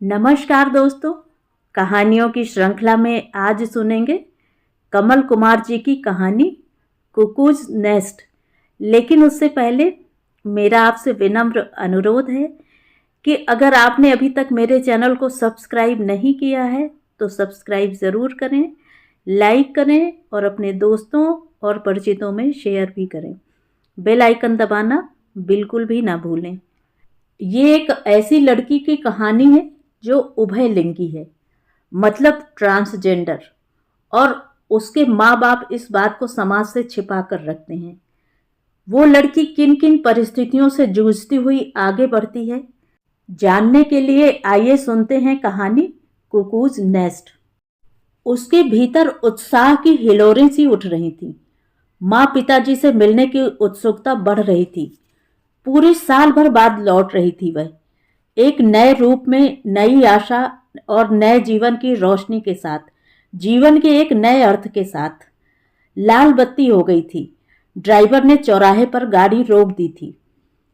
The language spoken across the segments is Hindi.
नमस्कार दोस्तों, कहानियों की श्रृंखला में आज सुनेंगे कमल कुमार जी की कहानी कुकूज नेस्ट। लेकिन उससे पहले मेरा आपसे विनम्र अनुरोध है कि अगर आपने अभी तक मेरे चैनल को सब्सक्राइब नहीं किया है तो सब्सक्राइब ज़रूर करें, लाइक करें और अपने दोस्तों और परिचितों में शेयर भी करें। बेल आइकन दबाना बिल्कुल भी ना भूलें। ये एक ऐसी लड़की की कहानी है जो उभयलिंगी है, मतलब ट्रांसजेंडर, और उसके माँ बाप इस बात को समाज से छिपा कर रखते हैं। वो लड़की किन किन परिस्थितियों से जूझती हुई आगे बढ़ती है, जानने के लिए आइए सुनते हैं कहानी कुकूज नेस्ट। उसके भीतर उत्साह की हिलोरें सी उठ रही थी। माँ पिताजी से मिलने की उत्सुकता बढ़ रही थी। पूरे साल भर बाद लौट रही थी वह, एक नए रूप में, नई आशा और नए जीवन की रोशनी के साथ, जीवन के एक नए अर्थ के साथ। लाल बत्ती हो गई थी। ड्राइवर ने चौराहे पर गाड़ी रोक दी थी।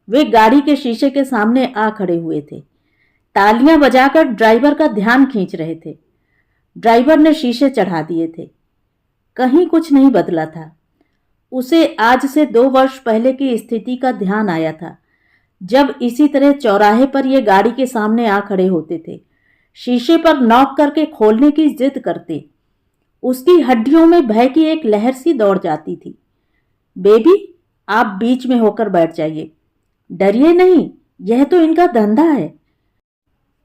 वे गाड़ी के शीशे के सामने आ खड़े हुए थे। तालियां बजाकर ड्राइवर का ध्यान खींच रहे थे। ड्राइवर ने शीशे चढ़ा दिए थे। कहीं कुछ नहीं बदला था। उसे आज से 2 वर्ष पहले की स्थिति का ध्यान आया था, जब इसी तरह चौराहे पर ये गाड़ी के सामने आ खड़े होते थे, शीशे पर नॉक करके खोलने की जिद करते। उसकी हड्डियों में भय की एक लहर सी दौड़ जाती थी। बेबी, आप बीच में होकर बैठ जाइए, डरिए नहीं, यह तो इनका धंधा है।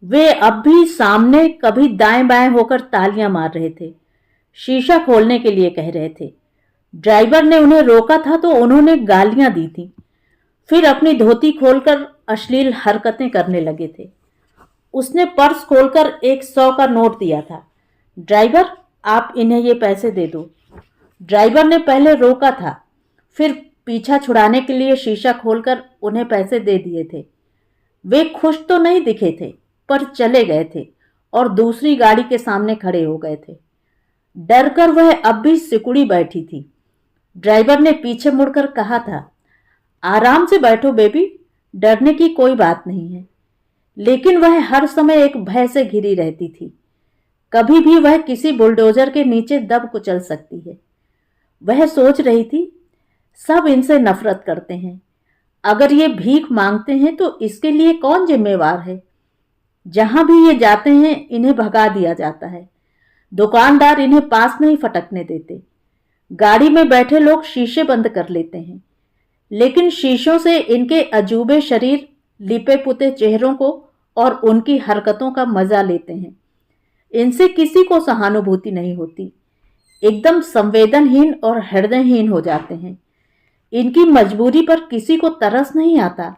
वे अब भी सामने कभी दाएं बाएं होकर तालियां मार रहे थे, शीशा खोलने के लिए कह रहे थे। ड्राइवर ने उन्हें रोका था तो उन्होंने गालियां दी थी। फिर अपनी धोती खोलकर अश्लील हरकतें करने लगे थे। उसने पर्स खोलकर एक 100 का नोट दिया था। ड्राइवर, आप इन्हें ये पैसे दे दो। ड्राइवर ने पहले रोका था, फिर पीछा छुड़ाने के लिए शीशा खोलकर उन्हें पैसे दे दिए थे। वे खुश तो नहीं दिखे थे, पर चले गए थे और दूसरी गाड़ी के सामने खड़े हो गए थे। डरकर वह अब भी सिकुड़ी बैठी थी। ड्राइवर ने पीछे मुड़कर कहा था, आराम से बैठो बेबी, डरने की कोई बात नहीं है। लेकिन वह हर समय एक भय से घिरी रहती थी। कभी भी वह किसी बुलडोजर के नीचे दब कुचल सकती है। वह सोच रही थी, सब इनसे नफरत करते हैं। अगर ये भीख मांगते हैं तो इसके लिए कौन जिम्मेवार है? जहां भी ये जाते हैं इन्हें भगा दिया जाता है। दुकानदार इन्हें पास नहीं फटकने देते। गाड़ी में बैठे लोग शीशे बंद कर लेते हैं, लेकिन शीशों से इनके अजूबे शरीर, लिपे पुते चेहरों को और उनकी हरकतों का मजा लेते हैं। इनसे किसी को सहानुभूति नहीं होती। एकदम संवेदनहीन और हृदयहीन हो जाते हैं। इनकी मजबूरी पर किसी को तरस नहीं आता।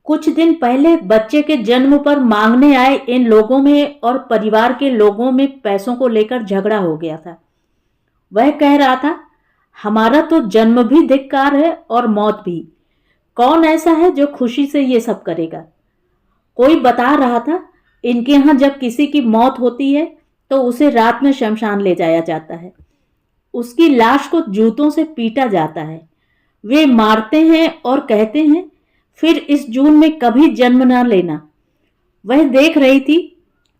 कुछ दिन पहले बच्चे के जन्म पर मांगने आए इन लोगों में और परिवार के लोगों में पैसों को लेकर झगड़ा हो गया था। वह कह रहा था, हमारा तो जन्म भी धिक्कार है और मौत भी। कौन ऐसा है जो खुशी से ये सब करेगा? कोई बता रहा था, इनके यहाँ जब किसी की मौत होती है तो उसे रात में शमशान ले जाया जाता है। उसकी लाश को जूतों से पीटा जाता है। वे मारते हैं और कहते हैं, फिर इस जून में कभी जन्म ना लेना। वह देख रही थी,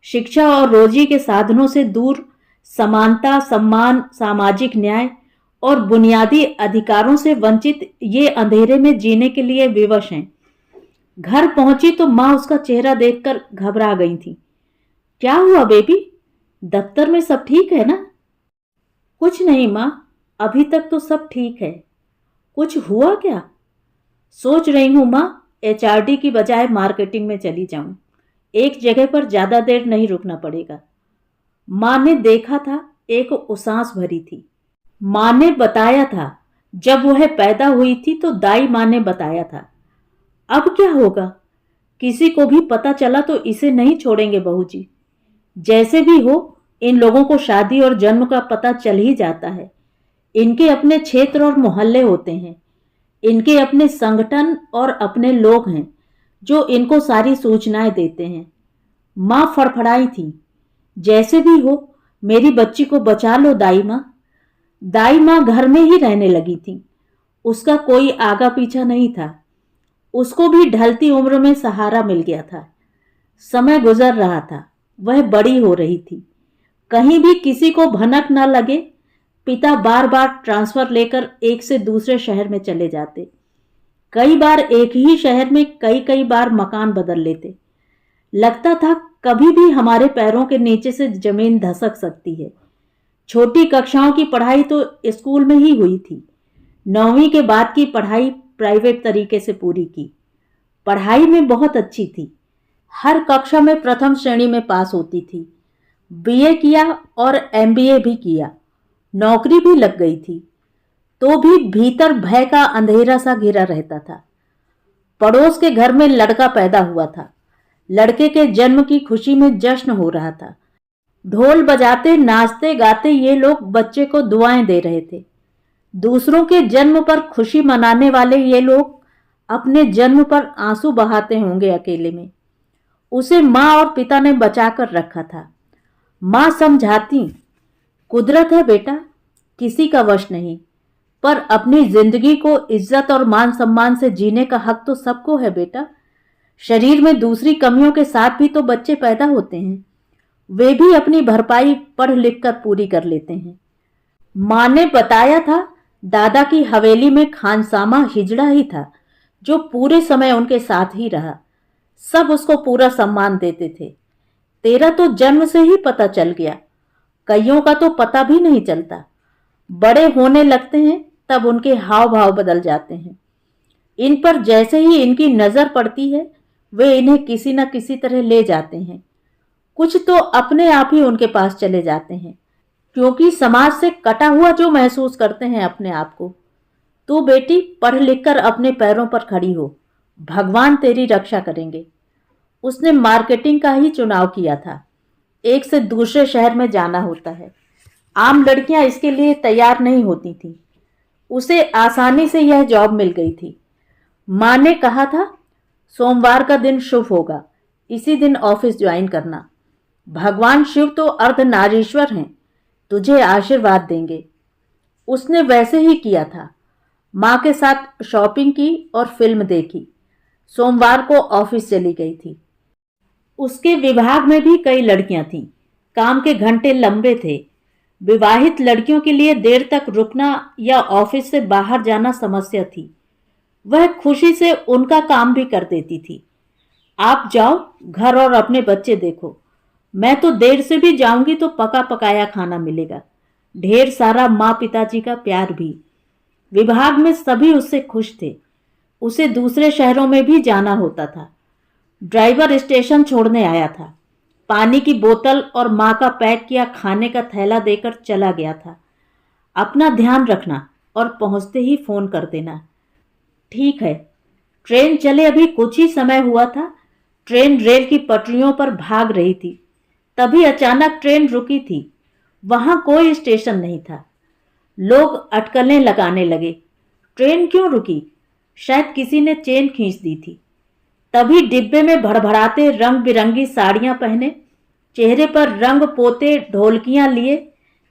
शिक्षा और रोजी के साधनों से दूर, समानता, सम्मान, सामाजिक न्याय और बुनियादी अधिकारों से वंचित ये अंधेरे में जीने के लिए विवश हैं। घर पहुंची तो माँ उसका चेहरा देखकर घबरा गई थी। क्या हुआ बेबी, दफ्तर में सब ठीक है ना? कुछ नहीं माँ, अभी तक तो सब ठीक है। कुछ हुआ क्या? सोच रही हूँ माँ, एचआरडी की बजाय मार्केटिंग में चली जाऊं। एक जगह पर ज्यादा देर नहीं रुकना पड़ेगा। माँ ने देखा था, एक उसास भरी थी। माँ ने बताया था, जब वह पैदा हुई थी तो दाई माँ ने बताया था। अब क्या होगा? किसी को भी पता चला तो इसे नहीं छोड़ेंगे बहू जी। जैसे भी हो, इन लोगों को शादी और जन्म का पता चल ही जाता है। इनके अपने क्षेत्र और मोहल्ले होते हैं। इनके अपने संगठन और अपने लोग हैं जो इनको सारी सूचनाएं देते हैं। माँ फड़फड़ाई थी, जैसे भी हो मेरी बच्ची को बचा लो दाई माँ। दाई माँ घर में ही रहने लगी थी। उसका कोई आगा पीछा नहीं था। उसको भी ढलती उम्र में सहारा मिल गया था। समय गुजर रहा था, वह बड़ी हो रही थी। कहीं भी किसी को भनक न लगे, पिता बार बार ट्रांसफर लेकर एक से दूसरे शहर में चले जाते। कई बार एक ही शहर में कई कई बार मकान बदल लेते। लगता था कभी भी हमारे पैरों के नीचे से जमीन धसक सकती है। छोटी कक्षाओं की पढ़ाई तो स्कूल में ही हुई थी। 9वीं के बाद की पढ़ाई प्राइवेट तरीके से पूरी की। पढ़ाई में बहुत अच्छी थी, हर कक्षा में प्रथम श्रेणी में पास होती थी। बीए किया और एमबीए भी किया, नौकरी भी लग गई थी। तो भी भीतर भय का अंधेरा सा घिरा रहता था। पड़ोस के घर में लड़का पैदा हुआ था। लड़के के जन्म की खुशी में जश्न हो रहा था। ढोल बजाते नाचते गाते ये लोग बच्चे को दुआएं दे रहे थे। दूसरों के जन्म पर खुशी मनाने वाले ये लोग अपने जन्म पर आंसू बहाते होंगे अकेले में। उसे माँ और पिता ने बचाकर रखा था। माँ समझाती, कुदरत है बेटा, किसी का वश नहीं, पर अपनी जिंदगी को इज्जत और मान सम्मान से जीने का हक तो सबको है बेटा। शरीर में दूसरी कमियों के साथ भी तो बच्चे पैदा होते हैं, वे भी अपनी भरपाई पढ़ लिख कर पूरी कर लेते हैं। माँ ने बताया था, दादा की हवेली में खानसामा हिजड़ा ही था जो पूरे समय उनके साथ ही रहा। सब उसको पूरा सम्मान देते थे। तेरा तो जन्म से ही पता चल गया, कईयों का तो पता भी नहीं चलता। बड़े होने लगते हैं तब उनके हाव भाव बदल जाते हैं। इन पर जैसे ही इनकी नजर पड़ती है, वे इन्हें किसी न किसी तरह ले जाते हैं। कुछ तो अपने आप ही उनके पास चले जाते हैं, क्योंकि समाज से कटा हुआ जो महसूस करते हैं अपने आप को। तू बेटी पढ़ लिख कर अपने पैरों पर खड़ी हो, भगवान तेरी रक्षा करेंगे। उसने मार्केटिंग का ही चुनाव किया था। एक से दूसरे शहर में जाना होता है, आम लड़कियां इसके लिए तैयार नहीं होती थीं। उसे आसानी से यह जॉब मिल गई थी। माँ ने कहा था, सोमवार का दिन शुभ होगा, इसी दिन ऑफिस ज्वाइन करना। भगवान शिव तो अर्धनारीश्वर हैं, तुझे आशीर्वाद देंगे। उसने वैसे ही किया था। माँ के साथ शॉपिंग की और फिल्म देखी। सोमवार को ऑफिस चली गई थी। उसके विभाग में भी कई लड़कियां थीं। काम के घंटे लंबे थे। विवाहित लड़कियों के लिए देर तक रुकना या ऑफिस से बाहर जाना समस्या थी। वह खुशी से उनका काम भी कर देती थी। आप जाओ घर और अपने बच्चे देखो, मैं तो देर से भी जाऊंगी तो पका पकाया खाना मिलेगा। ढेर सारा माँ पिताजी का प्यार भी। विभाग में सभी उससे खुश थे। उसे दूसरे शहरों में भी जाना होता था। ड्राइवर स्टेशन छोड़ने आया था। पानी की बोतल और माँ का पैक किया खाने का थैला देकर चला गया था। अपना ध्यान रखना और पहुंचते ही फोन कर देना। ठीक है। ट्रेन चले अभी कुछ ही समय हुआ था। ट्रेन रेल की पटरियों पर भाग रही थी। तभी अचानक ट्रेन रुकी थी। वहां कोई स्टेशन नहीं था। लोग अटकलें लगाने लगे। ट्रेन क्यों रुकी? शायद किसी ने चेन खींच दी थी। तभी डिब्बे में भड़भड़ाते रंग बिरंगी साड़ियां पहने, चेहरे पर रंग पोते ढोलकियां लिए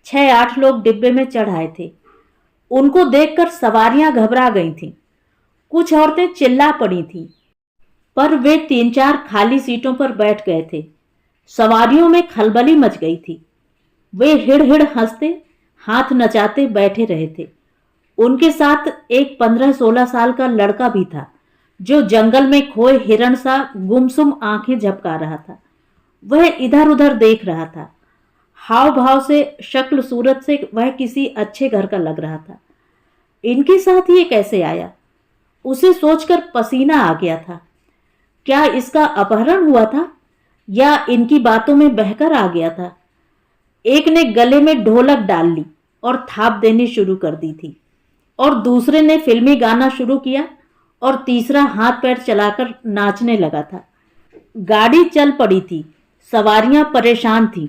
6-8 लोग डिब्बे में चढ़ आए थे। उनको देखकर सवारियां घबरा गई थीं। कुछ औरतें चिल्ला पड़ी थीं, पर वे 3-4 खाली सीटों पर बैठ गए थे। सवारियों में खलबली मच गई थी। वे हिड़ हिड़ हंसते, हाथ नचाते बैठे रहे थे। उनके साथ एक 15-16 साल का लड़का भी था, जो जंगल में खोए हिरण सा गुमसुम आंखें झपका रहा था। वह इधर उधर देख रहा था। हाव भाव से, शक्ल सूरत से वह किसी अच्छे घर का लग रहा था। इनके साथ ये कैसे आया? उसे सोचकर पसीना आ गया था। क्या इसका अपहरण हुआ था या इनकी बातों में बहकर आ गया था? एक ने गले में ढोलक डाल ली और थाप देनी शुरू कर दी थी, और दूसरे ने फिल्मी गाना शुरू किया, और तीसरा हाथ पैर चलाकर नाचने लगा था। गाड़ी चल पड़ी थी। सवारियां परेशान थीं।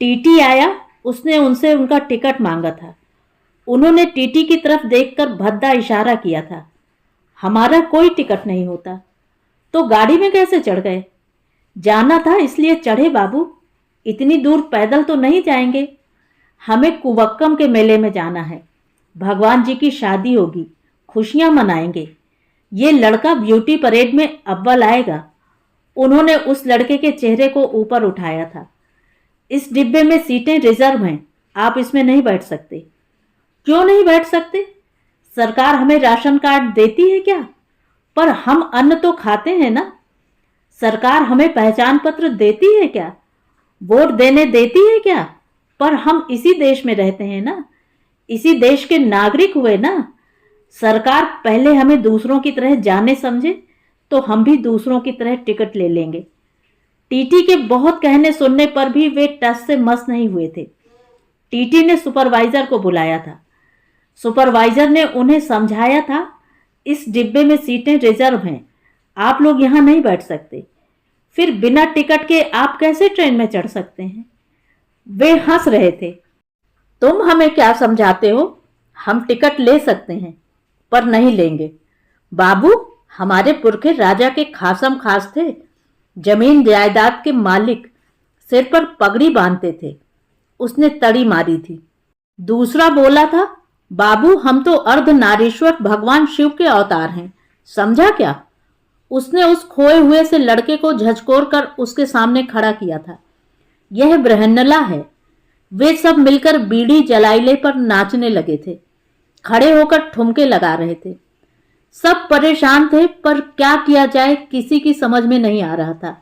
टीटी आया। उसने उनसे उनका टिकट मांगा था। उन्होंने टीटी की तरफ देखकर भद्दा इशारा किया था। हमारा कोई टिकट नहीं होता। तो गाड़ी में कैसे चढ़ गए? जाना था इसलिए चढ़े बाबू, इतनी दूर पैदल तो नहीं जाएंगे। हमें कुवक्कम के मेले में जाना है। भगवान जी की शादी होगी, खुशियां मनाएंगे। ये लड़का ब्यूटी परेड में अव्वल आएगा। उन्होंने उस लड़के के चेहरे को ऊपर उठाया था। इस डिब्बे में सीटें रिजर्व हैं, आप इसमें नहीं बैठ सकते। क्यों नहीं बैठ सकते? सरकार हमें राशन कार्ड देती है क्या? पर हम अन्न तो खाते हैं ना। सरकार हमें पहचान पत्र देती है क्या? वोट देने देती है क्या? पर हम इसी देश में रहते हैं ना, इसी देश के नागरिक हुए ना। सरकार पहले हमें दूसरों की तरह जाने समझे तो हम भी दूसरों की तरह टिकट ले लेंगे। टीटी के बहुत कहने सुनने पर भी वे टस से मस नहीं हुए थे। टीटी ने सुपरवाइजर को बुलाया था। सुपरवाइजर ने उन्हें समझाया था, इस डिब्बे में सीटें रिजर्व हैं, आप लोग यहां नहीं बैठ सकते। फिर बिना टिकट के आप कैसे ट्रेन में चढ़ सकते हैं? वे हंस रहे थे। तुम हमें क्या समझाते हो? हम टिकट ले सकते हैं पर नहीं लेंगे। बाबू, हमारे पुरखे राजा के खासम खास थे, जमीन जायदाद के मालिक, सिर पर पगड़ी बांधते थे। उसने तड़ी मारी थी। दूसरा बोला था, बाबू हम तो अर्धनारीश्वर भगवान शिव के अवतार हैं, समझा क्या? उसने उस खोए हुए से लड़के को झचकोर कर उसके सामने खड़ा किया था। यह बृहन्नला है। वे सब मिलकर बीड़ी जलाइले पर नाचने लगे थे, खड़े होकर ठुमके लगा रहे थे। सब परेशान थे पर क्या किया जाए किसी की समझ में नहीं आ रहा था।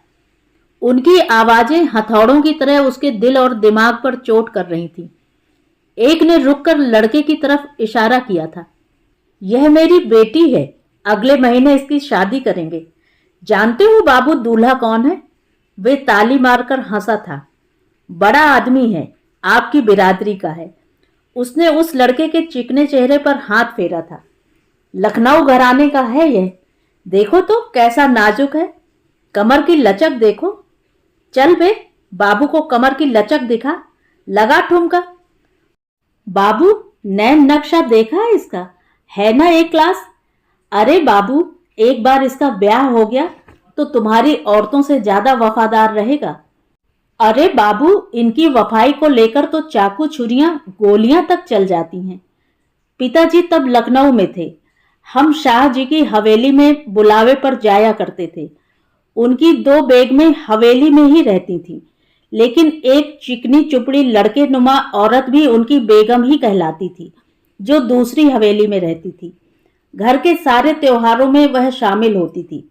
उनकी आवाजें हथौड़ों की तरह उसके दिल और दिमाग पर चोट कर रही थी। एक ने रुककर लड़के की तरफ इशारा किया था। यह मेरी बेटी है, अगले महीने इसकी शादी करेंगे। जानते हो बाबू दूल्हा कौन है? वे ताली मारकर हंसा था। बड़ा आदमी है, आपकी बिरादरी का है। उसने उस लड़के के चिकने चेहरे पर हाथ फेरा था। लखनऊ घराने का है यह। देखो तो कैसा नाजुक है, कमर की लचक देखो। चल बे, बाबू को कमर की लचक दिखा, लगा ठुमका। बाबू, नैन नक्शा देखा है इसका, है ना एक क्लास। अरे बाबू, एक बार इसका ब्याह हो गया तो तुम्हारी औरतों से ज्यादा वफादार रहेगा। अरे बाबू, इनकी वफाई को लेकर तो चाकू छुरियां गोलियां तक चल जाती हैं। पिताजी तब लखनऊ में थे। हम शाह जी की हवेली में बुलावे पर जाया करते थे। उनकी 2 बेगमें हवेली में ही रहती थीं, लेकिन एक चिकनी चुपड़ी लड़के नुमा औरत भी उनकी बेगम ही कहलाती थी, जो दूसरी हवेली में रहती थी। घर के सारे त्योहारों में वह शामिल होती थी।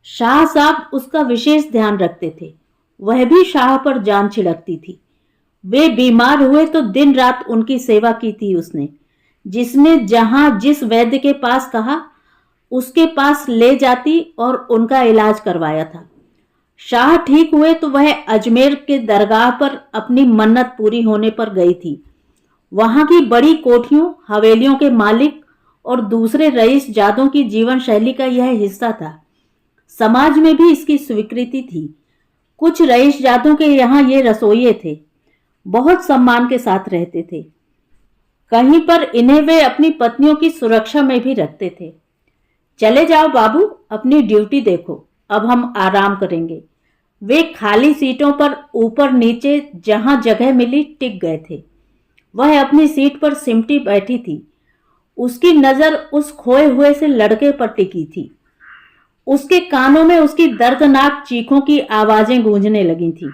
शाह साहब उसका विशेष ध्यान रखते थे। वह भी शाह पर जान छिड़कती थी। वे बीमार हुए तो दिन रात उनकी सेवा की थी उसने। जिसने जहां जिस वैद्य के पास कहा उसके पास ले जाती और उनका इलाज करवाया था। शाह ठीक हुए तो वह अजमेर के दरगाह पर अपनी मन्नत पूरी होने पर गई थी। वहां की बड़ी कोठियों, हवेलियों के मालिक और दूसरे रईस जादों की जीवन शैली का यह हिस्सा था। समाज में भी इसकी स्वीकृति थी। कुछ रईस जादों के यहाँ ये रसोइये थे, बहुत सम्मान के साथ रहते थे। कहीं पर इन्हें वे अपनी पत्नियों की सुरक्षा में भी रखते थे। चले जाओ बाबू, अपनी ड्यूटी देखो, अब हम आराम करेंगे। वे खाली सीटों पर ऊपर नीचे जहां जगह मिली टिक गए थे। वह अपनी सीट पर सिमटी बैठी थी। उसकी नजर उस खोए हुए से लड़के पर टिकी थी। उसके कानों में उसकी दर्दनाक चीखों की आवाजें गूंजने लगी थी।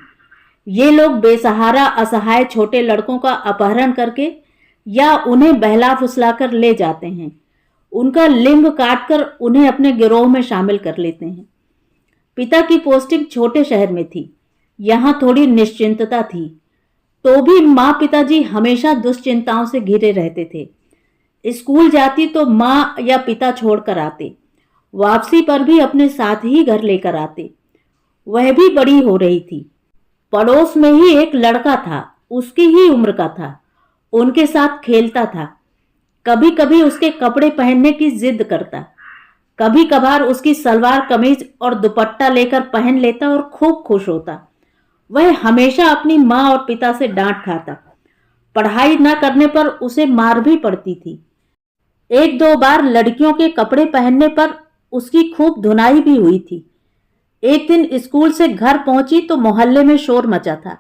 ये लोग बेसहारा असहाय छोटे लड़कों का अपहरण करके या उन्हें बहला फुसलाकर ले जाते हैं। उनका लिंग काटकर उन्हें अपने गिरोह में शामिल कर लेते हैं। पिता की पोस्टिंग छोटे शहर में थी। यहाँ थोड़ी निश्चिंतता थी, तो भी माँ पिताजी हमेशा दुश्चिंताओं से घिरे रहते थे। स्कूल जाती तो माँ या पिता छोड़कर आते, वापसी पर भी अपने साथ ही घर लेकर आते। वह भी बड़ी हो रही थी। पड़ोस में ही एक लड़का था, उसकी ही उम्र का था, उनके साथ खेलता था। कभी कभी उसके कपड़े पहनने की जिद करता, कभी कभार उसकी सलवार कमीज और दुपट्टा लेकर पहन लेता और खूब खुश होता। वह हमेशा अपनी माँ और पिता से डांट खाता। पढ़ाई न करने पर उसे मार भी पड़ती थी। 1-2 बार लड़कियों के कपड़े पहनने पर उसकी खूब धुनाई भी हुई थी। एक दिन स्कूल से घर पहुंची तो मोहल्ले में शोर मचा था।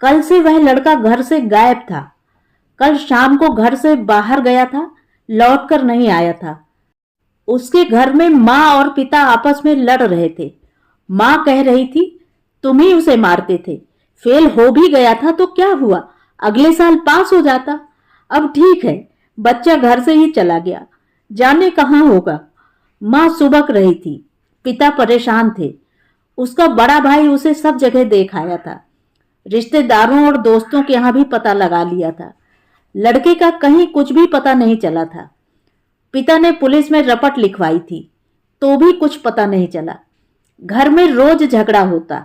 कल से वह लड़का घर से गायब था। कल शाम को घर से बाहर गया था, लौटकर नहीं आया था। उसके घर में माँ और पिता आपस में लड़ रहे थे। माँ कह रही थी, तुम ही उसे मारते थे, फेल हो भी गया था तो क्या हुआ, अगले साल पास हो जाता। अब ठीक है, बच्चा घर से ही चला गया, जाने कहाँ होगा। माँ सुबक रही थी, पिता परेशान थे। उसका बड़ा भाई उसे सब जगह देख आया था, रिश्तेदारों और दोस्तों के यहाँ भी पता लगा लिया था। लड़के का कहीं कुछ भी पता नहीं चला था। पिता ने पुलिस में रपट लिखवाई थी, तो भी कुछ पता नहीं चला। घर में रोज झगड़ा होता।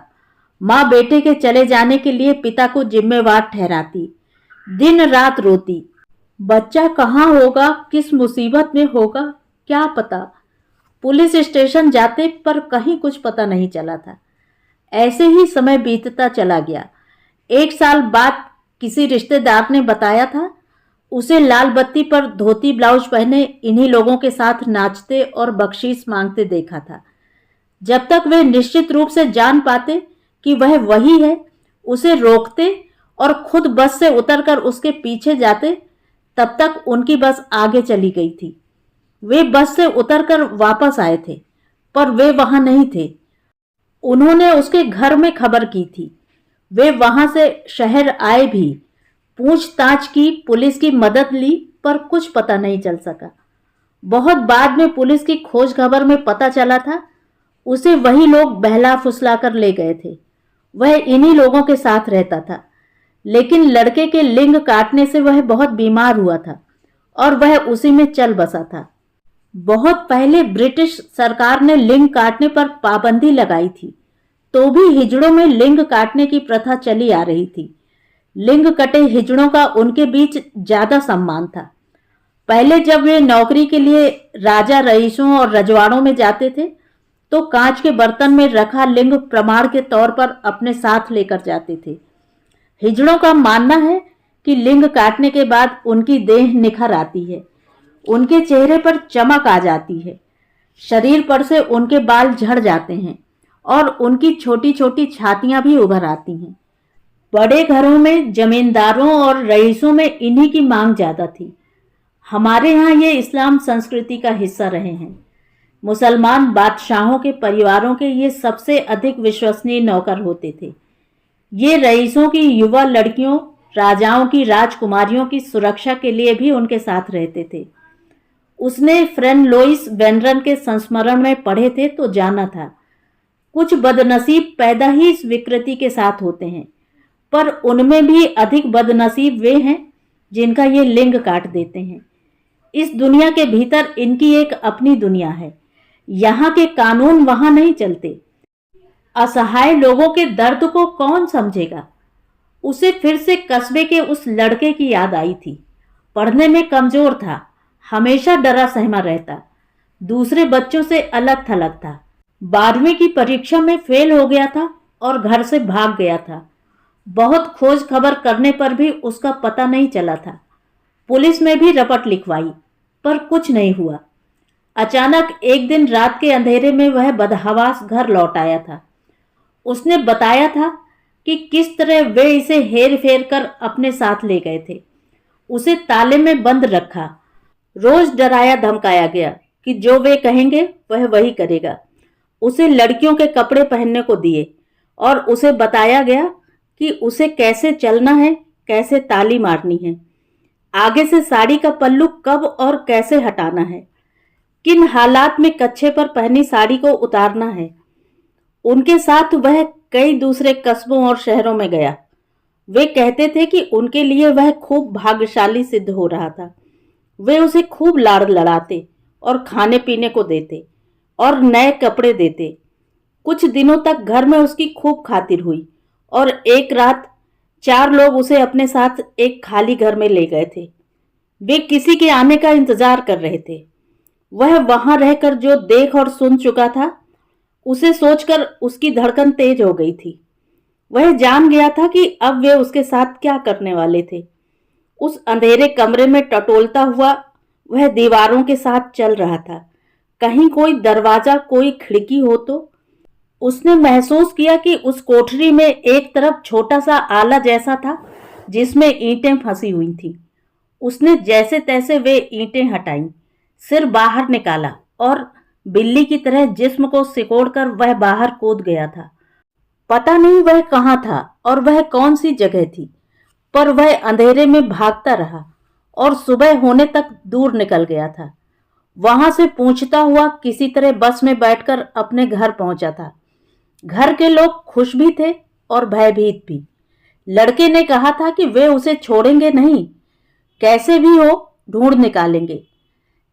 माँ बेटे के चले जाने के लिए पिता को जिम्मेवार ठहराती, दिन रात रोती। बच्चा कहाँ होगा, किस मुसीबत में होगा, क्या पता। पुलिस स्टेशन जाते पर कहीं कुछ पता नहीं चला था। ऐसे ही समय बीतता चला गया। एक साल बाद किसी रिश्तेदार ने बताया था, उसे लाल बत्ती पर धोती ब्लाउज पहने इन्हीं लोगों के साथ नाचते और बख्शीश मांगते देखा था। जब तक वे निश्चित रूप से जान पाते कि वह वही है, उसे रोकते और खुद बस से उतरकर उसके पीछे जाते, तब तक उनकी बस आगे चली गई थी। वे बस से उतरकर वापस आए थे, पर वे वहां नहीं थे। उन्होंने उसके घर में खबर की थी। वे वहां से शहर आए भी, पूछताछ की, पुलिस की मदद ली, पर कुछ पता नहीं चल सका। बहुत बाद में पुलिस की खोज खबर में पता चला था, उसे वही लोग बहला फुसला कर ले गए थे। वह इन्हीं लोगों के साथ रहता था, लेकिन लड़के के लिंग काटने से वह बहुत बीमार हुआ था और वह उसी में चल बसा था। बहुत पहले ब्रिटिश सरकार ने लिंग काटने पर पाबंदी लगाई थी, तो भी हिजड़ों में लिंग काटने की प्रथा चली आ रही थी। लिंग कटे हिजड़ों का उनके बीच ज्यादा सम्मान था। पहले जब वे नौकरी के लिए राजा रईसों और रजवाड़ों में जाते थे, तो कांच के बर्तन में रखा लिंग प्रमाण के तौर पर अपने साथ लेकर जाते थे। हिजड़ों का मानना है कि लिंग काटने के बाद उनकी देह निखर आती है, उनके चेहरे पर चमक आ जाती है, शरीर पर से उनके बाल झड़ जाते हैं और उनकी छोटी छोटी छातियां भी उभर आती हैं। बड़े घरों में जमींदारों और रईसों में इन्हीं की मांग ज्यादा थी। हमारे यहाँ ये इस्लाम संस्कृति का हिस्सा रहे हैं। मुसलमान बादशाहों के परिवारों के ये सबसे अधिक विश्वसनीय नौकर होते थे। ये रईसों की युवा लड़कियों, राजाओं की राजकुमारियों की सुरक्षा के लिए भी उनके साथ रहते थे। उसने फ्रेंड लोइस वेनरन के संस्मरण में पढ़े थे तो जाना था, कुछ बदनसीब पैदा ही इस विकृति के साथ होते हैं, पर उनमें भी अधिक बदनसीब वे हैं जिनका ये लिंग काट देते हैं। इस दुनिया के भीतर इनकी एक अपनी दुनिया है। यहाँ के कानून वहां नहीं चलते। असहाय लोगों के दर्द को कौन समझेगा। उसे फिर से कस्बे के उस लड़के की याद आई थी। पढ़ने में कमजोर था, हमेशा डरा सहमा रहता, दूसरे बच्चों से अलग थलग था। 12वीं की परीक्षा में फेल हो गया था और घर से भाग गया था। बहुत खोज खबर करने पर भी उसका पता नहीं चला था। पुलिस में भी रपट लिखवाई, पर कुछ नहीं हुआ। अचानक एक दिन रात के अंधेरे में वह बदहवास घर लौट आया था। उसने बताया था कि किस तरह वे इसे हेर फेर कर अपने साथ ले गए थे। उसे ताले में बंद रखा, रोज डराया धमकाया गया कि जो वे कहेंगे वह वही करेगा। उसे लड़कियों के कपड़े पहनने को दिए और उसे बताया गया कि उसे कैसे चलना है, कैसे ताली मारनी है, आगे से साड़ी का पल्लू कब और कैसे हटाना है, किन हालात में कच्छे पर पहनी साड़ी को उतारना है। उनके साथ वह कई दूसरे कस्बों और शहरों में गया। वे कहते थे कि उनके लिए वह खूब भाग्यशाली सिद्ध हो रहा था। वे उसे खूब लाड़ लड़ाते और खाने पीने को देते और नए कपड़े देते। कुछ दिनों तक घर में उसकी खूब खातिर हुई और एक रात 4 लोग उसे अपने साथ एक खाली घर में ले गए थे। वे किसी के आने का इंतजार कर रहे थे। वह वहां रहकर जो देख और सुन चुका था, उसे सोचकर उसकी धड़कन तेज हो गई थी। वह जान गया था कि अब वे उसके साथ क्या करने वाले थे। उस अंधेरे कमरे में टटोलता हुआ वह दीवारों के साथ चल रहा था। कहीं कोई दरवाजा, कोई खिड़की हो तो। उसने महसूस किया कि उस कोठरी में एक तरफ छोटा सा आला जैसा था जिसमें ईंटें फंसी हुई थी। उसने जैसे तैसे वे ईंटें हटाईं, सिर बाहर निकाला और बिल्ली की तरह जिस्म को सिकोड़कर वह बाहर कूद गया था। पता नहीं वह कहाँ था और वह कौन सी जगह थी, पर वह अंधेरे में भागता रहा और सुबह होने तक दूर निकल गया था। वहां से पूछता हुआ किसी तरह बस में बैठकर अपने घर पहुंचा था। घर के लोग खुश भी थे और भयभीत भी। लड़के ने कहा था कि वे उसे छोड़ेंगे नहीं, कैसे भी हो ढूंढ निकालेंगे,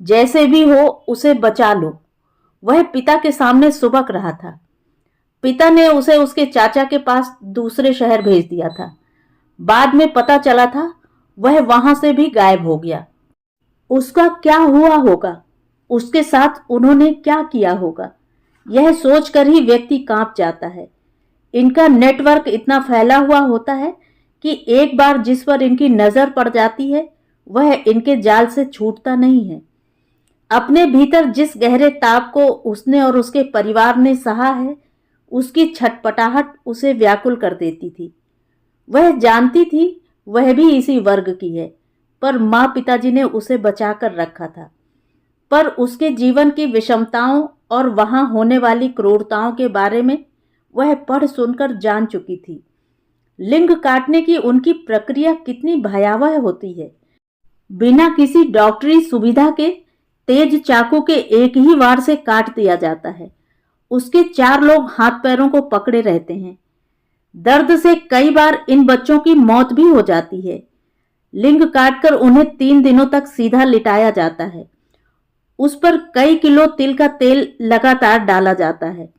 जैसे भी हो उसे बचा लो। वह पिता के सामने सुबक रहा था। पिता ने उसे उसके चाचा के पास दूसरे शहर भेज दिया था। बाद में पता चला था वह वहां से भी गायब हो गया। उसका क्या हुआ होगा, उसके साथ उन्होंने क्या किया होगा, यह सोचकर ही व्यक्ति कांप जाता है। इनका नेटवर्क इतना फैला हुआ होता है कि एक बार जिस पर इनकी नजर पड़ जाती है वह इनके जाल से छूटता नहीं है। अपने भीतर जिस गहरे ताप को उसने और उसके परिवार ने सहा है, उसकी छटपटाहट उसे व्याकुल कर देती थी। वह जानती थी वह भी इसी वर्ग की है, पर माँ पिताजी ने उसे बचाकर रखा था। पर उसके जीवन की विषमताओं और वहां होने वाली क्रूरताओं के बारे में वह पढ़ सुनकर जान चुकी थी। लिंग काटने की उनकी प्रक्रिया कितनी भयावह होती है। बिना किसी डॉक्टरी सुविधा के तेज चाकू के एक ही वार से काट दिया जाता है। उसके 4 लोग हाथ पैरों को पकड़े रहते हैं। दर्द से कई बार इन बच्चों की मौत भी हो जाती है। लिंग काटकर उन्हें 3 दिनों तक सीधा लिटाया जाता है। उस पर कई किलो तिल का तेल लगातार डाला जाता है।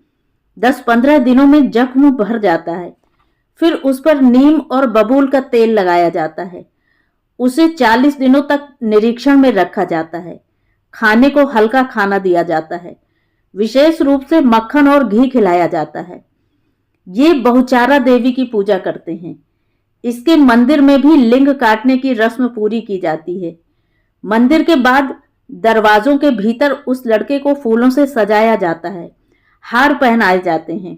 10-15 दिनों में जख्म भर जाता है। फिर उस पर नीम और बबूल का तेल लगाया जाता है। उसे 40 दिनों तक निरीक्षण में रखा जाता है। खाने को हल्का खाना दिया जाता है। विशेष रूप से मक्खन और घी खिलाया जाता है। ये बहुचारा देवी की पूजा करते हैं। इसके मंदिर में भी लिंग काटने की रस्म पूरी की जाती है। मंदिर के बाद दरवाजों के भीतर उस लड़के को फूलों से सजाया जाता है, हार पहनाए जाते हैं,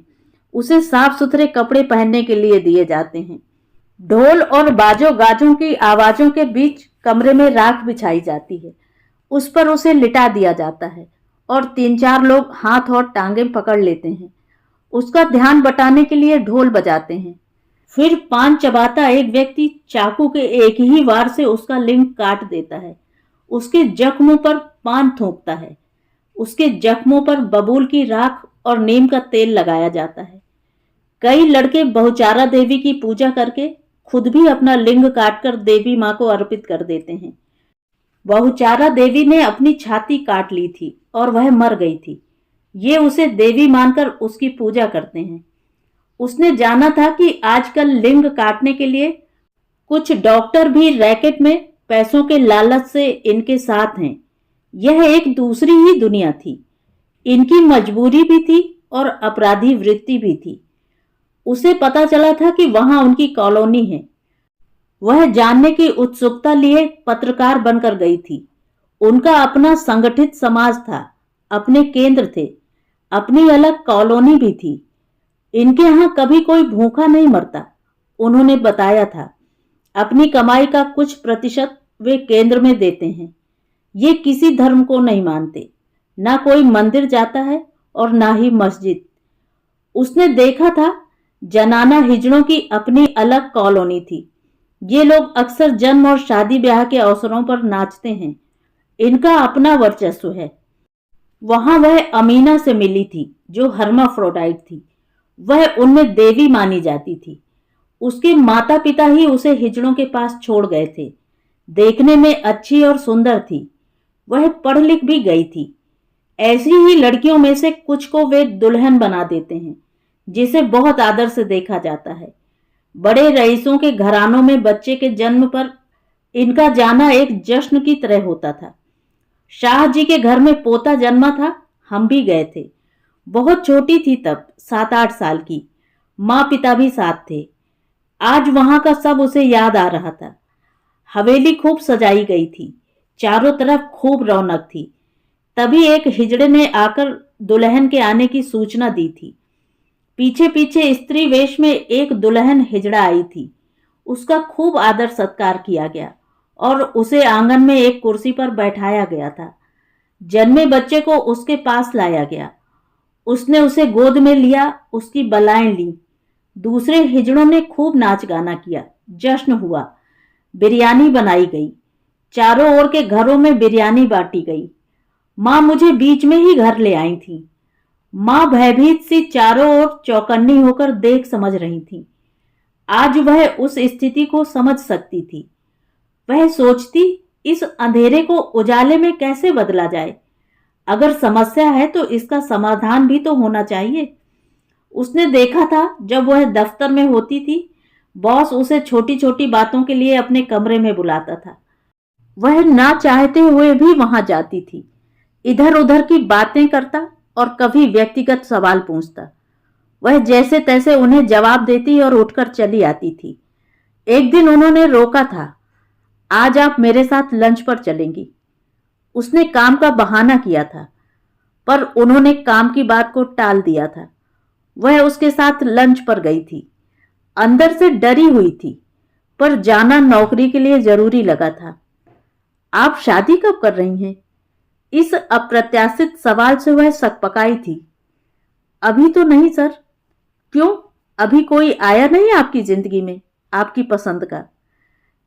उसे साफ सुथरे कपड़े पहनने के लिए दिए जाते हैं। ढोल और बाजों गाजों की आवाजों के बीच कमरे में राख बिछाई जाती है। उस पर उसे लिटा दिया जाता है और 3-4 लोग हाथ और टांगें पकड़ लेते हैं। उसका ध्यान बटाने के लिए ढोल बजाते हैं। फिर पान चबाता एक व्यक्ति चाकू के एक ही वार से उसका लिंग काट देता है। उसके जख्मों पर पान थूकता है। उसके जख्मों पर बबूल की राख और नीम का तेल लगाया जाता है। कई लड़के बहुचारा देवी की पूजा करके खुद भी अपना लिंग काटकर देवी मां को अर्पित कर देते हैं। बहुचारा देवी ने अपनी छाती काट ली थी और वह मर गई थी। ये उसे देवी मानकर उसकी पूजा करते हैं। उसने जाना था कि आजकल लिंग काटने के लिए कुछ डॉक्टर भी रैकेट में पैसों के लालच से इनके साथ हैं। यह एक दूसरी ही दुनिया थी। इनकी मजबूरी भी थी और अपराधी वृत्ति भी थी। उसे पता चला था कि वहां उनकी कॉलोनी है। वह जानने की उत्सुकता लिए पत्रकार बनकर गई थी। उनका अपना संगठित समाज था, अपने केंद्र थे, अपनी अलग कॉलोनी भी थी। इनके यहां कभी कोई भूखा नहीं मरता, उन्होंने बताया था। अपनी कमाई का कुछ प्रतिशत वे केंद्र में देते हैं। ये किसी धर्म को नहीं मानते, ना कोई मंदिर जाता है और ना ही मस्जिद। उसने देखा था जनाना हिजड़ों की अपनी अलग कॉलोनी थी। ये लोग अक्सर जन्म और शादी ब्याह के अवसरों पर नाचते हैं। इनका अपना वर्चस्व है। वहां वह अमीना से मिली थी जो हर्माफ्रोडाइट थी। वह उनमें देवी मानी जाती थी। उसके माता पिता ही उसे हिजड़ों के पास छोड़ गए थे। देखने में अच्छी और सुंदर थी। वह पढ़ लिख भी गई थी। ऐसी ही लड़कियों में से कुछ को वे दुल्हन बना देते हैं, जिसे बहुत आदर से देखा जाता है। बड़े रईसों के घरानों में बच्चे के जन्म पर इनका जाना एक जश्न की तरह होता था। शाह जी के घर में पोता जन्मा था, हम भी गए थे। बहुत छोटी थी तब, 7-8 साल की। माँ पिता भी साथ थे। आज वहां का सब उसे याद आ रहा था। हवेली खूब सजाई गई थी, चारों तरफ खूब रौनक थी। तभी एक हिजड़े ने आकर दुल्हन के आने की सूचना दी थी। पीछे पीछे स्त्री वेश में एक दुल्हन हिजड़ा आई थी। उसका खूब आदर सत्कार किया गया और उसे आंगन में एक कुर्सी पर बैठाया गया था। जन्मे बच्चे को उसके पास लाया गया। उसने उसे गोद में लिया, उसकी बलाएं ली। दूसरे हिजड़ों ने खूब नाच गाना किया, जश्न हुआ, बिरयानी बनाई गई। चारों ओर के घरों में बिरयानी बांटी गई। माँ मुझे बीच में ही घर ले आई थी। माँ भयभीत सी चारों ओर चौकन्नी होकर देख समझ रही थी। आज वह उस स्थिति को समझ सकती थी। वह सोचती, इस अंधेरे को उजाले में कैसे बदला जाए। अगर समस्या है तो इसका समाधान भी तो होना चाहिए। उसने देखा था जब वह दफ्तर में होती थी, बॉस उसे छोटी छोटी बातों के लिए अपने कमरे में बुलाता था। वह ना चाहते हुए भी वहां जाती थी। इधर उधर की बातें करता और कभी व्यक्तिगत सवाल पूछता। वह जैसे तैसे उन्हें जवाब देती और उठकर चली आती थी। एक दिन उन्होंने रोका था, आज आप मेरे साथ लंच पर चलेंगी। उसने काम का बहाना किया था, पर उन्होंने काम की बात को टाल दिया था। वह उसके साथ लंच पर गई थी। अंदर से डरी हुई थी, पर जाना नौकरी के लिए जरूरी लगा था। आप शादी कब कर रही हैं? इस अप्रत्याशित सवाल से वह सकपकाई थी। अभी तो नहीं सर। क्यों? अभी कोई आया नहीं आपकी जिंदगी में, आपकी पसंद का?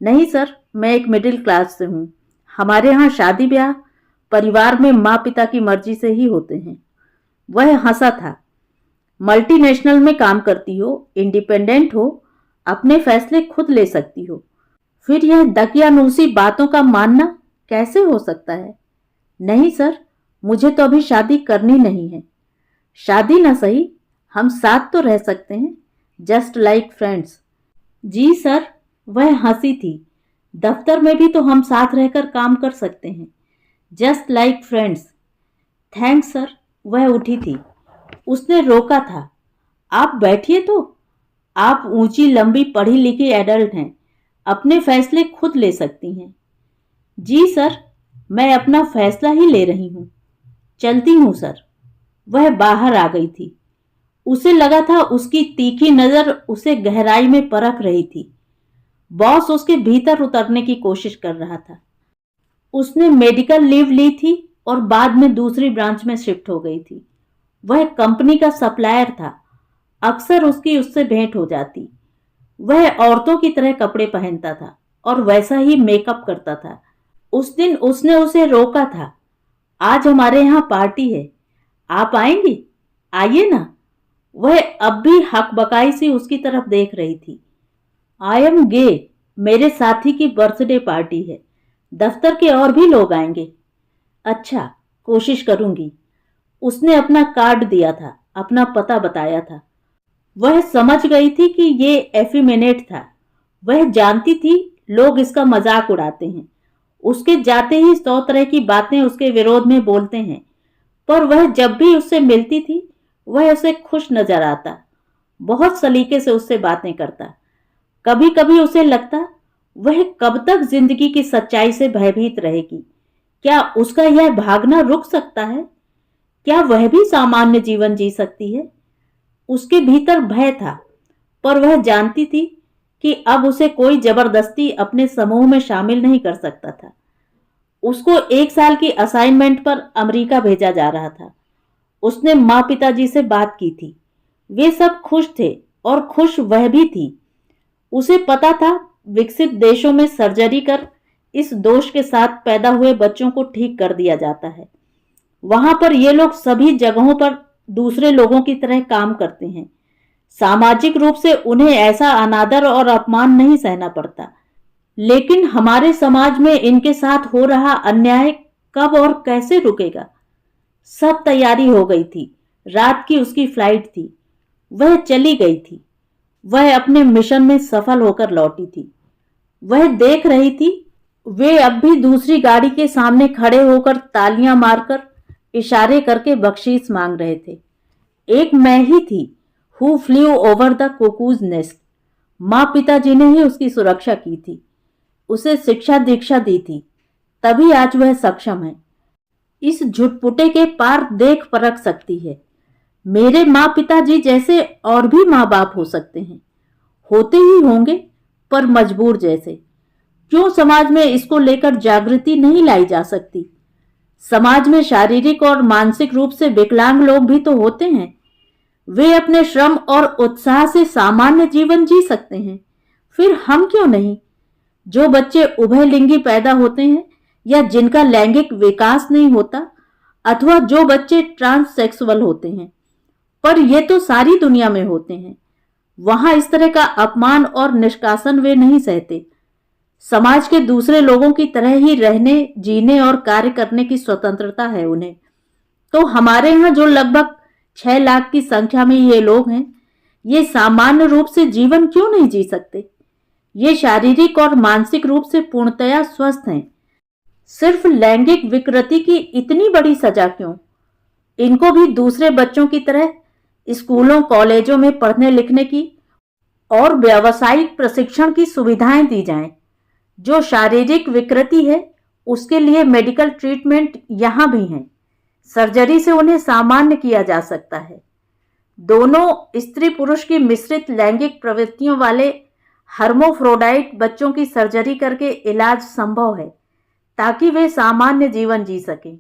नहीं सर, मैं एक मिडिल क्लास से हूं। हमारे यहाँ शादी ब्याह परिवार में माँ पिता की मर्जी से ही होते हैं। वह हंसा था। मल्टीनेशनल में काम करती हो, इंडिपेंडेंट हो, अपने फैसले खुद ले सकती हो, फिर यह दकियानूसी बातों का मानना कैसे हो सकता है? नहीं सर, मुझे तो अभी शादी करनी नहीं है। शादी ना सही, हम साथ तो रह सकते हैं, जस्ट लाइक फ्रेंड्स। जी सर, वह हंसी थी। दफ्तर में भी तो हम साथ रहकर काम कर सकते हैं, just like friends. Thanks sir. वह उठी थी। उसने रोका था। आप बैठिए तो। आप ऊंची लंबी पढ़ी लिखी एडल्ट हैं, अपने फैसले खुद ले सकती हैं। जी सर, मैं अपना फैसला ही ले रही हूं। चलती हूं सर। वह बाहर आ गई थी। उसे लगा था उसकी तीखी नजर उसे गहराई में परख रही थी। बॉस उसके भीतर उतरने की कोशिश कर रहा था। उसने मेडिकल लीव ली थी और बाद में दूसरी ब्रांच में शिफ्ट हो गई थी। वह कंपनी का सप्लायर था। अक्सर उसकी उससे भेंट हो जाती। वह औरतों की तरह कपड़े पहनता था और वैसा ही मेकअप करता था। उस दिन उसने उसे रोका था। आज हमारे यहाँ पार्टी है, आप आएंगी? आइए ना। वह अब भी हकबकाई सी उसकी तरफ देख रही थी। आई एम गे, मेरे साथी की बर्थडे पार्टी है, दफ्तर के और भी लोग आएंगे। अच्छा, कोशिश करूंगी। उसने अपना कार्ड दिया था, अपना पता बताया था। वह समझ गई थी कि ये एफिमिनेट था। वह जानती थी लोग इसका मजाक उड़ाते हैं, उसके जाते ही 100 तरह की बातें उसके विरोध में बोलते हैं, पर वह जब भी उससे मिलती थी वह उसे खुश नजर आता, बहुत सलीके से उससे बातें करता। कभी कभी उसे लगता वह कब तक जिंदगी की सच्चाई से भयभीत रहेगी। क्या उसका यह भागना रुक सकता है? क्या वह भी सामान्य जीवन जी सकती है? उसके भीतर भय था, पर वह जानती थी कि अब उसे कोई जबरदस्ती अपने समूह में शामिल नहीं कर सकता था। उसको 1 साल की असाइनमेंट पर अमेरिका भेजा जा रहा था। उसने माँ पिताजी से बात की थी। वे सब खुश थे और खुश वह भी थी। उसे पता था विकसित देशों में सर्जरी कर इस दोष के साथ पैदा हुए बच्चों को ठीक कर दिया जाता है। वहां पर ये लोग सभी जगहों पर दूसरे लोगों की तरह काम करते हैं। सामाजिक रूप से उन्हें ऐसा अनादर और अपमान नहीं सहना पड़ता। लेकिन हमारे समाज में इनके साथ हो रहा अन्याय कब और कैसे रुकेगा? सब तैयारी हो गई थी। रात की उसकी फ्लाइट थी। वह चली गई थी। वह अपने मिशन में सफल होकर लौटी थी। वह देख रही थी वे अब भी दूसरी गाड़ी के सामने खड़े होकर तालियां मारकर इशारे करके बख्शीश मांग रहे थे। एक मैं ही थी who flew over the cuckoo's nest. माँ पिताजी ने ही उसकी सुरक्षा की थी, उसे शिक्षा दीक्षा दी थी, तभी आज वह सक्षम है। इस झुटपुटे के पार देख परख सकती है। मेरे माँ पिताजी जैसे और भी माँ बाप हो सकते हैं, होते ही होंगे, पर मजबूर जैसे। क्यों समाज में इसको लेकर जागृति नहीं लाई जा सकती? समाज में शारीरिक और मानसिक रूप से विकलांग लोग भी तो होते हैं। वे अपने श्रम और उत्साह से सामान्य जीवन जी सकते हैं, फिर हम क्यों नहीं? जो बच्चे उभयलिंगी पैदा होते हैं या जिनका लैंगिक विकास नहीं होता, अथवा जो बच्चे ट्रांससेक्सुअल होते हैं, पर ये तो सारी दुनिया में होते हैं, वहां इस तरह का अपमान और निष्कासन वे नहीं सहते। समाज के दूसरे लोगों की तरह ही रहने, जीने और कार्य करने की स्वतंत्रता है उन्हें। तो हमारे यहाँ जो लगभग 6 लाख की संख्या में ये लोग हैं, ये सामान्य रूप से जीवन क्यों नहीं जी सकते? ये शारीरिक और मानसिक रूप से पूर्णतया स्वस्थ हैं, सिर्फ लैंगिक विकृति की इतनी बड़ी सजा क्यों? इनको भी दूसरे बच्चों की तरह स्कूलों कॉलेजों में पढ़ने लिखने की और व्यावसायिक प्रशिक्षण की सुविधाएं दी जाएं। जो शारीरिक विकृति है उसके लिए मेडिकल ट्रीटमेंट यहाँ भी हैं। सर्जरी से उन्हें सामान्य किया जा सकता है। दोनों स्त्री पुरुष की मिश्रित लैंगिक प्रवृत्तियों वाले हर्माफ्रोडाइट बच्चों की सर्जरी करके इलाज संभव है ताकि वे सामान्य जीवन जी सकें।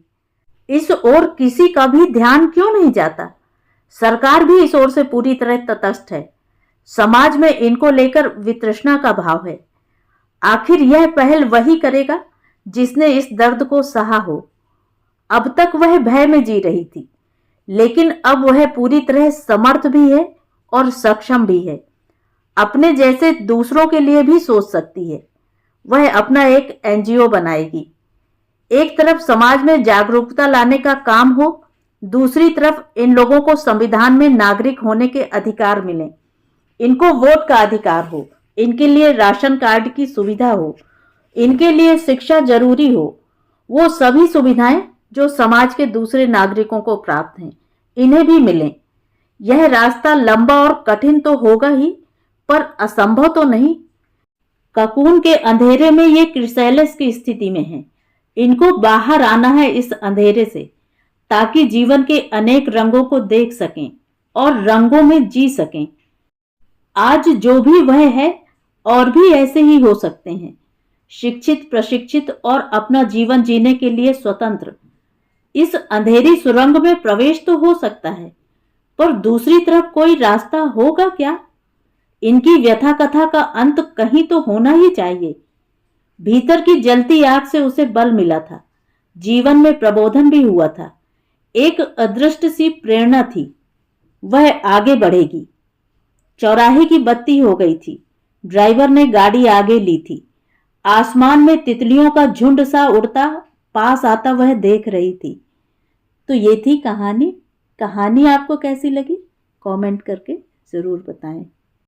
इस ओर किसी का भी ध्यान क्यों नहीं जाता? सरकार भी इस ओर से पूरी तरह तटस्थ है। समाज में इनको लेकर वितृष्णा का भाव है। आखिर यह पहल वही करेगा जिसने इस दर्द को सहा हो। अब तक वह भय में जी रही थी, लेकिन अब वह पूरी तरह समर्थ भी है और सक्षम भी है। अपने जैसे दूसरों के लिए भी सोच सकती है। वह अपना एक एनजीओ बनाएगी। एक तरफ समाज में जागरूकता लाने का काम हो, दूसरी तरफ इन लोगों को संविधान में नागरिक होने के अधिकार मिले, इनको वोट का अधिकार हो, इनके लिए राशन कार्ड की सुविधा हो, इनके लिए शिक्षा जरूरी हो। वो सभी सुविधाएं जो समाज के दूसरे नागरिकों को प्राप्त हैं, इन्हें भी मिलें। यह रास्ता लंबा और कठिन तो होगा ही, पर असंभव तो नहीं। ककून के अंधेरे में ये क्रिसैलिस की स्थिति में है। इनको बाहर आना है इस अंधेरे से, ताकि जीवन के अनेक रंगों को देख सकें और रंगों में जी सकें। आज जो भी वह है और भी ऐसे ही हो सकते हैं, शिक्षित, प्रशिक्षित और अपना जीवन जीने के लिए स्वतंत्र। इस अंधेरी सुरंग में प्रवेश तो हो सकता है, पर दूसरी तरफ कोई रास्ता होगा क्या? इनकी व्यथा कथा का अंत कहीं तो होना ही चाहिए। भीतर की जलती आग से उसे बल मिला था, जीवन में प्रबोधन भी हुआ था, एक अदृष्ट सी प्रेरणा थी। वह आगे बढ़ेगी। चौराहे की बत्ती हो गई थी। ड्राइवर ने गाड़ी आगे ली थी। आसमान में तितलियों का झुंड सा उड़ता पास आता वह देख रही थी। तो ये थी कहानी। कहानी आपको कैसी लगी? कमेंट करके जरूर बताएं।